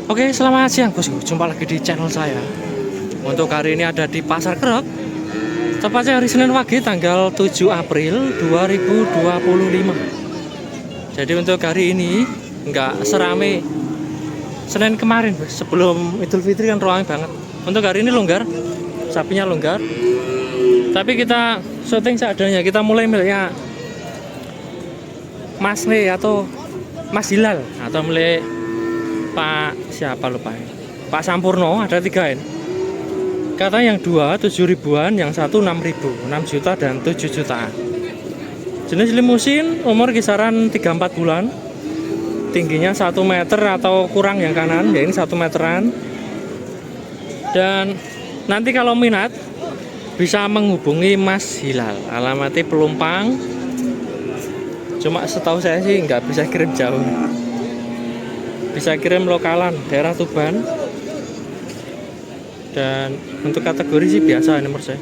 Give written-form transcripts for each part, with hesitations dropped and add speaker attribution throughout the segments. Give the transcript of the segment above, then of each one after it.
Speaker 1: Oke, selamat siang bosku. Jumpa lagi di channel saya. Untuk hari ini ada di Pasar Kerek. Tepatnya hari Senin Wage tanggal 7 April 2025. Jadi untuk hari ini nggak serame Senin kemarin, bos. Sebelum Idul Fitri kan ramai banget. Untuk hari ini longgar, sapinya longgar. Tapi kita syuting seadanya. Kita mulai miliknya Mas Ne atau Mas Hilal atau mulai Pak siapa lupa ya. Pak Sampurno ada 3 ini. Katanya yang 2 7 ribuan, yang 1 6 ribu, 6 juta dan 7 jutaan. Jenis limusin, umur kisaran 3-4 bulan. Tingginya 1 meter atau kurang yang kanan, ya ini 1 meteran. Dan nanti kalau minat bisa menghubungi Mas Hilal. Alamatnya Pelumpang. Cuma setahu saya sih nggak bisa kirim jauh. Bisa kirim lokalan daerah Tuban. Dan untuk kategori sih biasa ini menurut saya.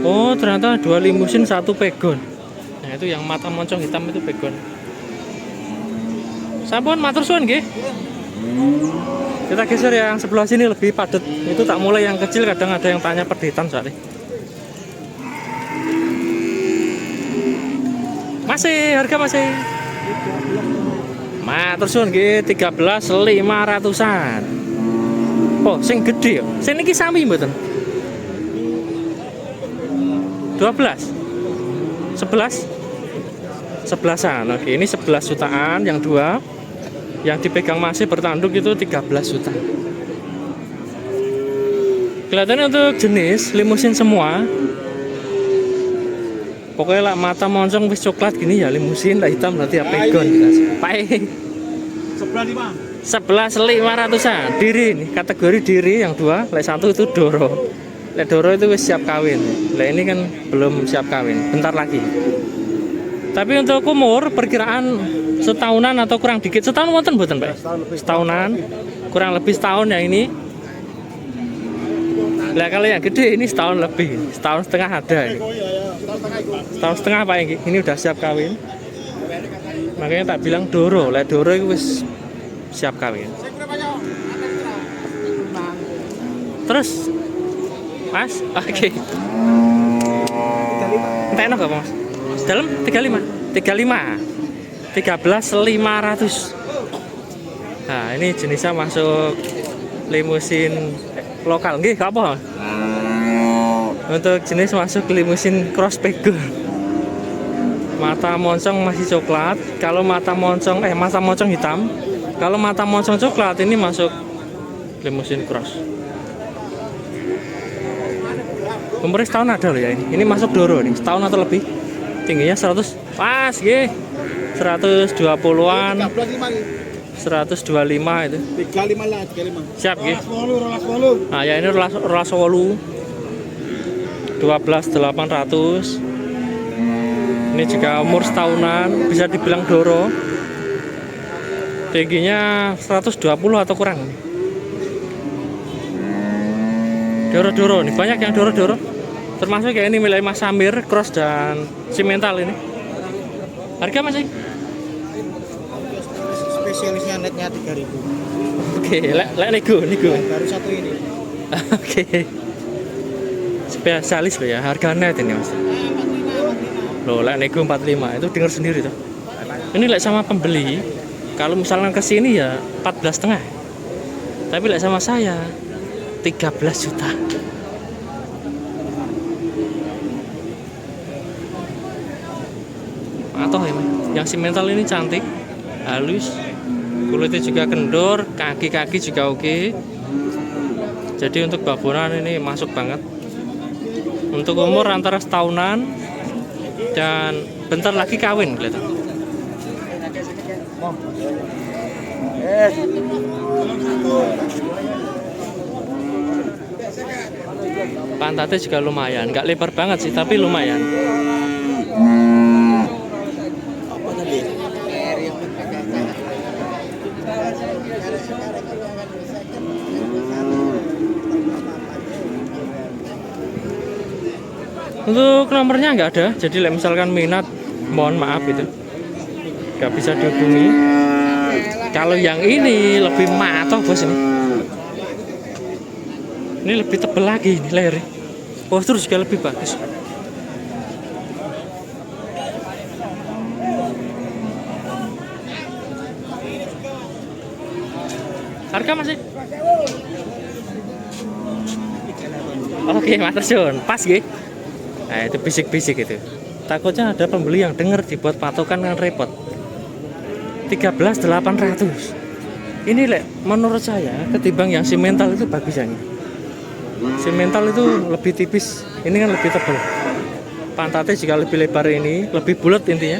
Speaker 1: Oh ternyata 2 limusin 1 pegon. Nah itu yang mata moncong hitam itu pegon. Sampun matur suwun nggih. Kita geser yang sebelah sini lebih padat. Itu tak mulai yang kecil, kadang ada yang tanya perditan soalnya. Masih harga masih. Matur suwun nggih 13.500-an. Oh, sing gede ya. Sing niki sami mboten? 12. 11. 11-an. Oke, ini 11 jutaan yang 2. Yang dipegang masih bertanduk itu 13 juta. Kelihatannya untuk jenis limusin semua. Pokoknya lah mata moncong wis coklat gini ya limusin, lah hitam berarti ya pegon. Pai. 11.500-an. Diri ini kategori diri yang 2, lek 1 itu doro. Lek doro itu wis siap kawin. Lek ini kan belum siap kawin, bentar lagi. Tapi untuk umur perkiraan setahunan atau kurang dikit. Setahun wonten mboten, Pak? Setahunan. Kurang lebih setahun yang ini. Lah kalau yang gede ini setahun lebih, setahun setengah ada ini. Setahun setengah Pak ini udah siap kawin. Makanya tak bilang doro, lek doro itu wis siap kawin. Terus Mas, oke. 35. Entek enggak, Mas? Dalam 35. 13.500. Nah, ini jenisnya masuk limusin lokal nggih, gak apa? Untuk jenis masuk limusin cross pegon. Mata moncong masih coklat. Kalau mata moncong hitam. Kalau mata moncong coklat ini masuk limusin cross. Umurnya setahun ada loh ya ini. Ini masuk doro nih, setahun atau lebih. Tingginya 100. Pas nggih. 120-an. 125 itu.
Speaker 2: 35 lah, 35.
Speaker 1: Siap nggih.
Speaker 2: Rolas wolu.
Speaker 1: Nah, ya ini rolas wolu. 12.800. Ini juga umur setahunan, bisa dibilang doro. Tingginya 120 atau kurang. Doro-doro nih, banyak yang doro-doro. Termasuk kayak ini milik Mas Samir, cross dan simental ini. Harga masih?
Speaker 2: Spesialisnya netnya 3.000.
Speaker 1: Oke, lek nego.
Speaker 2: Baru 1 ini.
Speaker 1: Oke. Spesialis loh ya, harga net ini Mas. Loh, lek nego 45 itu dengar sendiri tuh. Ini lek sama pembeli, kalau misalnya ke sini ya 14,5. Tapi lek sama saya 13 juta. Atau yang simental ini cantik, halus, kulitnya juga kendor, kaki-kaki juga oke. Jadi untuk babonan ini masuk banget. Untuk umur antara setahunan dan bentar lagi kawin kelihatan. Pantatnya juga lumayan, nggak lebar banget sih, tapi lumayan. Untuk nomornya nggak ada, jadi misalkan minat, mohon maaf itu nggak bisa dihubungi. Kalau yang ini lebih matok bos ini. Ini lebih tebal lagi ini lehernya. Postur juga lebih bagus. Harga masih? Oke, matur suwun. Pas nggih. Nah, itu bisik-bisik itu. Takutnya ada pembeli yang dengar dibuat patokan kan repot. 13.800. Ini lek menurut saya ketimbang yang simental itu bagus yang ini. Simental itu lebih tipis, ini kan lebih tebal. Pantatnya juga lebih lebar ini, lebih bulat intinya.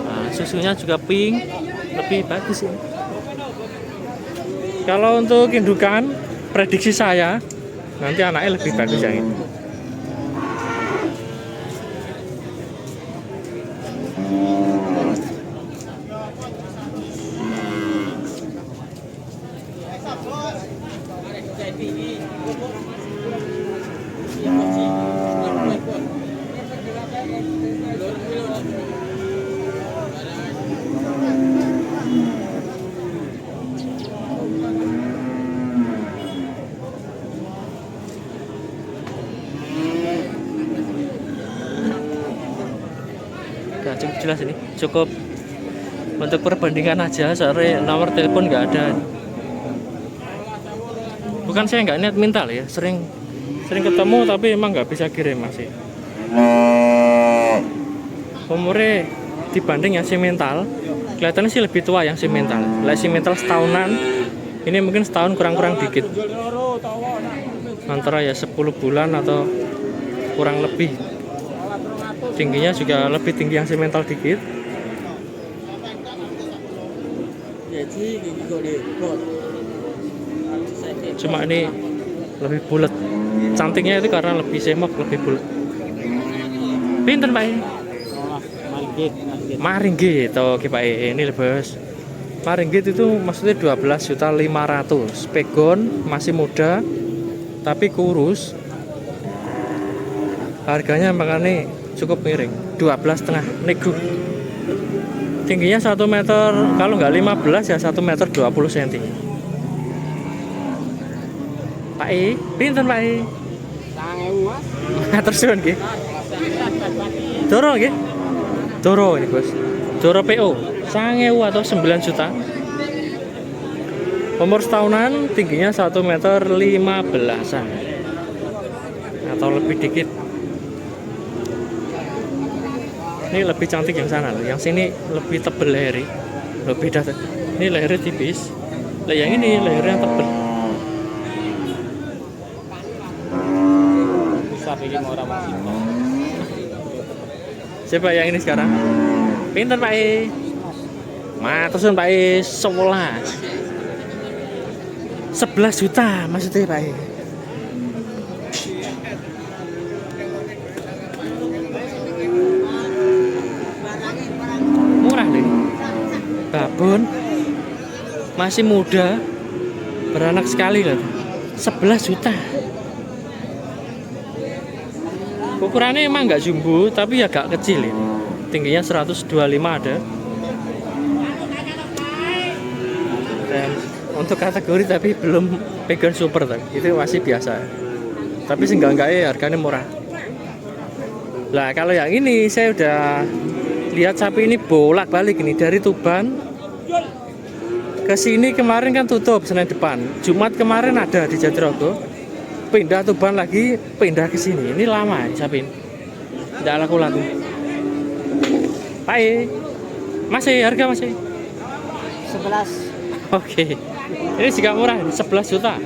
Speaker 1: Nah, susunya juga pink, lebih bagus ini. Kalau untuk indukan, prediksi saya nanti anaknya lebih bagus yang ini. Udah cukup jelas ini, cukup untuk perbandingan aja. Soalnya nomor telepon nggak ada. Bukan saya nggak niat minta ya, sering ketemu tapi emang nggak bisa kirim masih. Umurnya dibanding yang simental, kelihatannya sih lebih tua yang simental. Lah simental setahunan, ini mungkin setahun kurang-kurang dikit. Antara ya 10 bulan atau kurang lebih. Tingginya juga lebih tinggi yang simental dikit. Cuma ini lebih bulat. Cantiknya itu karena lebih semok, lebih bulat. Pinten Pak ini? Maringgit. Oke Pak ini bos. Maringgit itu maksudnya 12.500.000. Pegon masih muda tapi kurus. Harganya makanya cukup miring, 12,5 nego. Tingginya 1 meter, kalau nggak 15 ya 1 meter 20 cm. Pak E, pinten Pak E?
Speaker 2: 9.000 Mas.
Speaker 1: Matur suwun nggih. Doro nggih. Doro ini bos. Doro PO 9.000 atau 9 juta. Umur setahunan, tingginya 1 meter 15-an atau lebih dikit. Ini lebih cantik yang sana loh. Yang sini lebih tebel lehernya. Lebih beda. Ini lehernya tipis. Lah yang ini lehernya tebel.
Speaker 2: Bisa bikin orang Washington.
Speaker 1: Siapa yang ini sekarang? Pinten Pak E? Matur suwun Pak E, 11 juta maksudnya Pak E. Murah nih. Babon masih muda, beranak sekali loh. 11 juta. Ukurannya emang nggak jumbo, tapi agak kecil ini. Tingginya 125 ada. Dan untuk kategori tapi belum pegon super tadi. Itu masih biasa. Tapi seenggak-enggaknya harganya murah. Lah kalau yang ini saya udah lihat sapi ini bolak-balik ini dari Tuban ke sini. Kemarin kan tutup Senin depan. Jumat kemarin ada di Jatirogo. Pindah Tuban lagi, pindah ke sini. Ini lama ya sapi ini. Tidak laku-laku. Pak E, masih harga masih
Speaker 2: 11.
Speaker 1: Oke. Ini juga murah, 11 juta.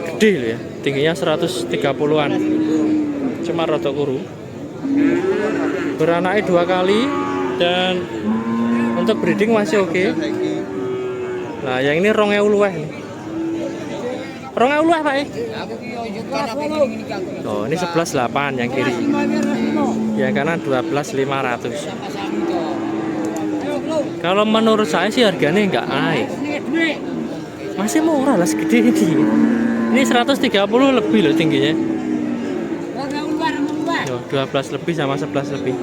Speaker 1: Gede loh ya. Tingginya 130-an. Cuma rada kuru. Beranaknya 2 kali dan untuk breeding masih oke. Nah, yang ini 2.000 luwih nih. 2.000 luwih, Pak. Oh, ini 11.800 yang kiri. Yang kanan 12.500. Kalau menurut saya sih harganya nggak naik. Masih murah lah segede ini. Ini 130 lebih loh tingginya. 12 lebih sama 11 lebih.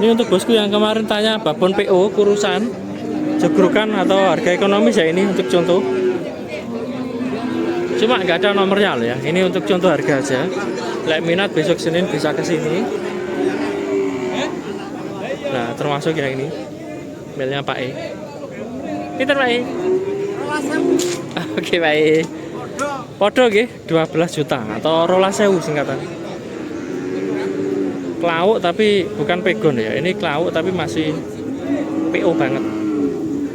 Speaker 1: Ini untuk bosku yang kemarin tanya babon PO kurusan jogrukan atau harga ekonomis ya, ini untuk contoh. Cuma nggak ada nomornya loh ya. Ini untuk contoh harga aja. Lek minat besok Senin bisa ke sini. Nah, termasuk yang ini. Milnya Pak E. Pinter Pak E. Oke Pak E. Podo nggih 12 juta atau 12.000 singkatan. Klauk tapi bukan pegon ya. Ini klauk tapi masih PO banget.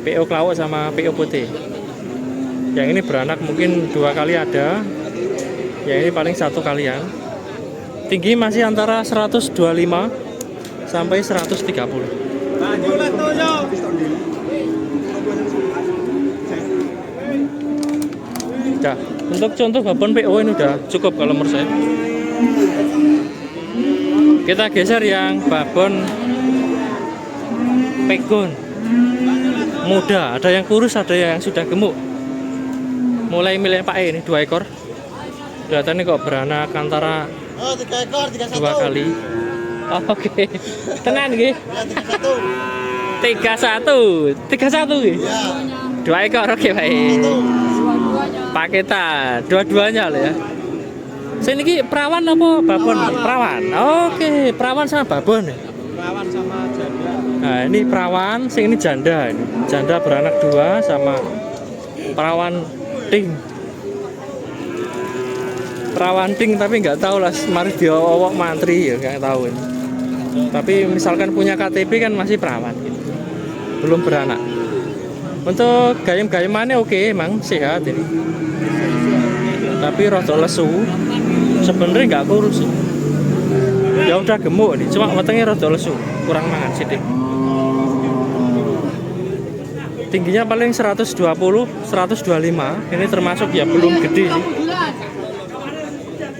Speaker 1: PO klauk sama PO putih. Yang ini beranak mungkin 2 kali ada. Yang ini paling 1 kalian. Tinggi masih antara 125 sampai 130. Udah, untuk contoh babon PO ini udah cukup kalau menurut saya. Kita geser yang babon pegon muda, ada yang kurus, ada yang sudah gemuk. Mulai milih Pak E ini 2 ekor. Kelihatannya kok beranak antara
Speaker 2: 3 ekor,
Speaker 1: 2 kali. Oh, oke. Tenan nggih. 31 nggih. 2 ekor oke Pak E. Paketan, dua-duanya loh ya. Sini ki perawan apa babon? Perawan. Oke, perawan sama babon ya.
Speaker 2: Perawan sama janda.
Speaker 1: Nah, ini perawan, sing ini janda ini. Janda beranak 2 sama perawan ting. Perawan ting tapi nggak tahu lah, mari diowok mantri ya nggak tahu ini. Tapi misalkan punya KTP kan masih perawan gitu. Belum beranak. Untuk gayam-gayamannya oke, emang sehat ini. Tapi rada lesu. Sebenarnya nggak kurus sih. Ya udah gemuk nih, cuma wetenge rada lesu, kurang mangan sithik. Tingginya paling 120, 125. Ini termasuk ya belum gede sih.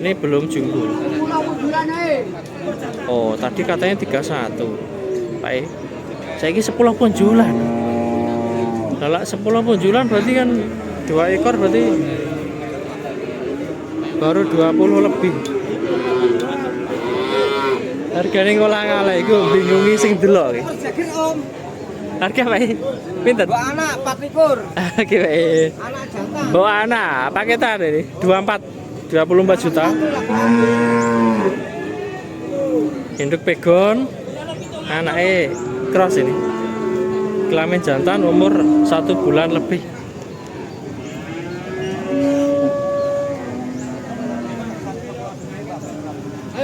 Speaker 1: Ini belum jumbo. Oh, tadi katanya 31. Pak E. Saiki 10 punjulan. Kalau 10 punjulan berarti kan 2 ekor berarti baru 20 lebih. Harganya ngolah ngalah iku bingungi sing delok iki. Harga Pak E. Pinten?
Speaker 2: Bawa anak 4
Speaker 1: Oke Pak E.
Speaker 2: anak jantan.
Speaker 1: Bawa anak paketan ini 24 juta. Induk pegon, anaknya cross ini. Kelamin jantan umur 1 bulan lebih.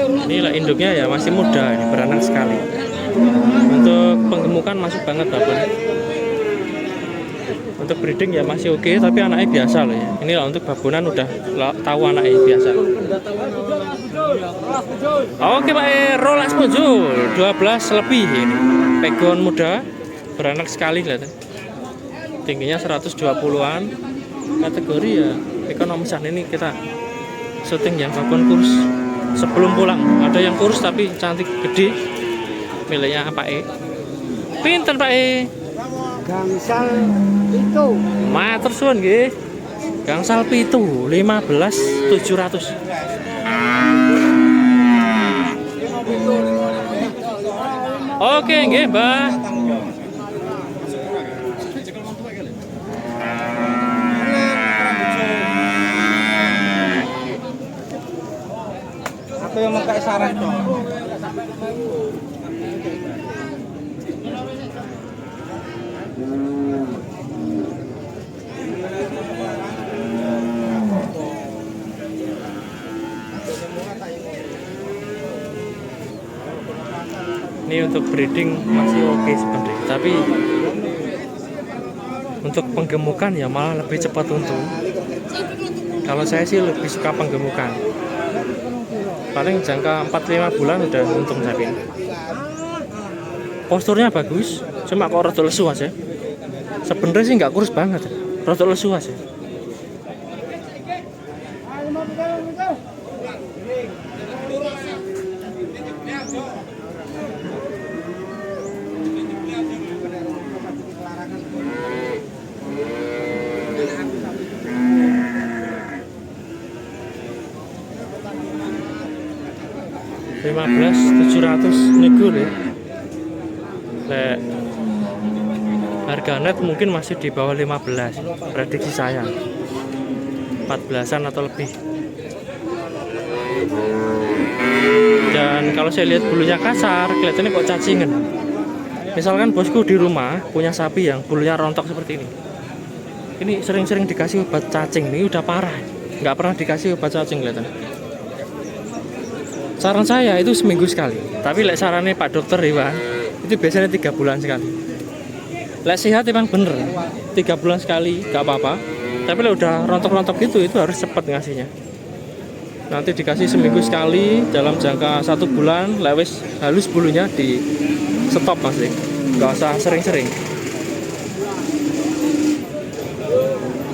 Speaker 1: Inilah induknya ya masih muda, ini beranak sekali. Untuk penggemukan masuk banget babon. Untuk breeding ya masih oke, tapi anaknya biasa loh ya. Inilah untuk babonan udah tahu anaknya biasa. Oke Pak E, rolas punjul 12 lebih ini. Pegon muda, beranak sekali kelihatan. Tingginya 120-an. Kategori ya ekonomisan, ini kita syuting yang babon kurus. Sebelum pulang ada yang kurus tapi cantik gede, miliknya Pak E. Pinten Pak E?
Speaker 2: Gangsal itu.
Speaker 1: Matur suwun nggih. Gangsal pitu 15.700. Oke nggih, Mbak.
Speaker 2: Aku yang mau kayak sarang dong.
Speaker 1: Ini untuk breeding masih oke sebenarnya, tapi untuk penggemukan ya malah lebih cepat untung. Kalau saya sih lebih suka penggemukan. Paling jangka 4-5 bulan udah untung sapi. Posturnya bagus, cuma kok rada lesu aja. Sebenarnya sih nggak kurus banget, rada lesu aja. Rp 15.700 nego deh. Le harga net mungkin masih di bawah 15 prediksi saya, 14-an atau lebih. Dan kalau saya lihat bulunya kasar, kelihatannya kok cacingan. Misalkan bosku di rumah punya sapi yang bulunya rontok seperti ini sering-sering dikasih obat cacing, ini udah parah, nggak pernah dikasih obat cacing kelihatan. Saran saya itu seminggu sekali, tapi lek sarannya Pak Dokter Iwan itu biasanya 3 bulan sekali. Lek sehat emang bener 3 bulan sekali nggak apa-apa, tapi lek udah rontok-rontok gitu itu harus cepat ngasihnya. Nanti dikasih seminggu sekali dalam jangka 1 bulan, lewis halus bulunya di stop masih, nggak usah sering-sering.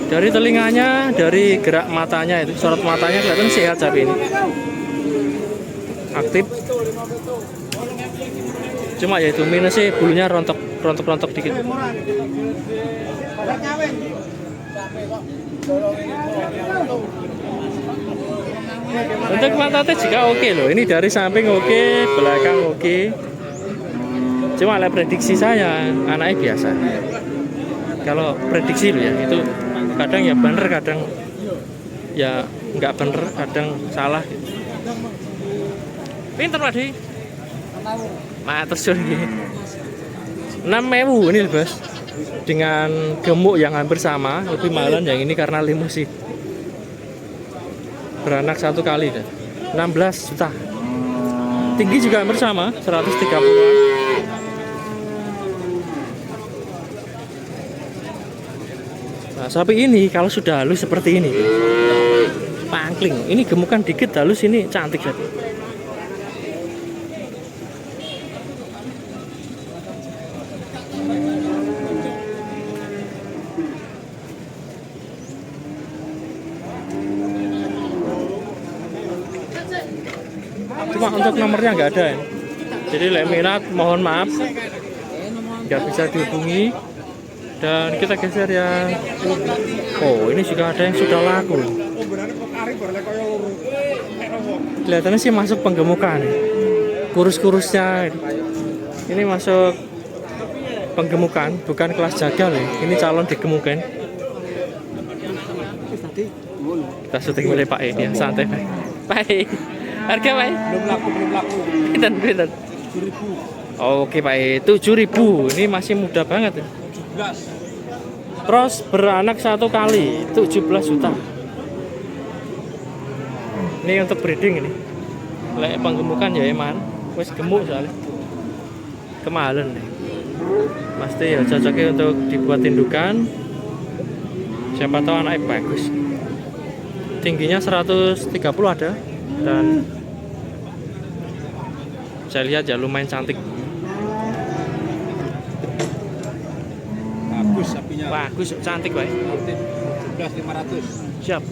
Speaker 1: Dari telinganya, dari gerak matanya itu, sorot matanya kelihatan sehat sapi ini, aktif. Cuma ya itu minusnya bulunya rontok dikit. Untuk matanya juga oke loh. Ini dari samping oke, belakang oke. Cuma lah prediksi saya anaknya biasa. Kalau prediksi loh ya, itu kadang ya bener, kadang ya nggak bener, kadang salah. Pinter Pak Di. Matur suwun nggih. 6.000 ini bos. Dengan gemuk yang hampir sama, lebih mahalan yang ini karena limusin. Beranak 1 kali dah. 16 juta. Tinggi juga hampir sama, 130-an. Nah, sapi ini kalau sudah halus seperti ini, pangkling. Ini gemukan dikit halus, ini cantik sapi. Cuma untuk nomornya nggak ada ya. Jadi lek minat mohon maaf nggak bisa dihubungi. Dan kita geser yang ini juga ada yang sudah laku. Kelihatannya sih masuk penggemukan. Kurus-kurusnya ini masuk penggemukan, bukan kelas jagal ya. Ini calon digemukan. Kita syuting mulai Pak ini ya, santai Pak. Pak. Harga Pak?
Speaker 2: Belum laku.
Speaker 1: Pinten. 7.000. Oke Pak, 7.000. Ini masih muda banget ya. 17. Terus beranak 1 kali, 17 juta. Ini untuk breeding ini. Lek penggemukan ya eman, wis gemuk soalnya. Kemahalan nih. Pasti ya cocoknya untuk dibuat indukan. Siapa tahu anaknya bagus. Tingginya 130 ada. Dan saya lihat ya lumayan cantik.
Speaker 2: Bagus sapinya.
Speaker 1: Bagus, cantik baik.
Speaker 2: 17.500.
Speaker 1: Siap.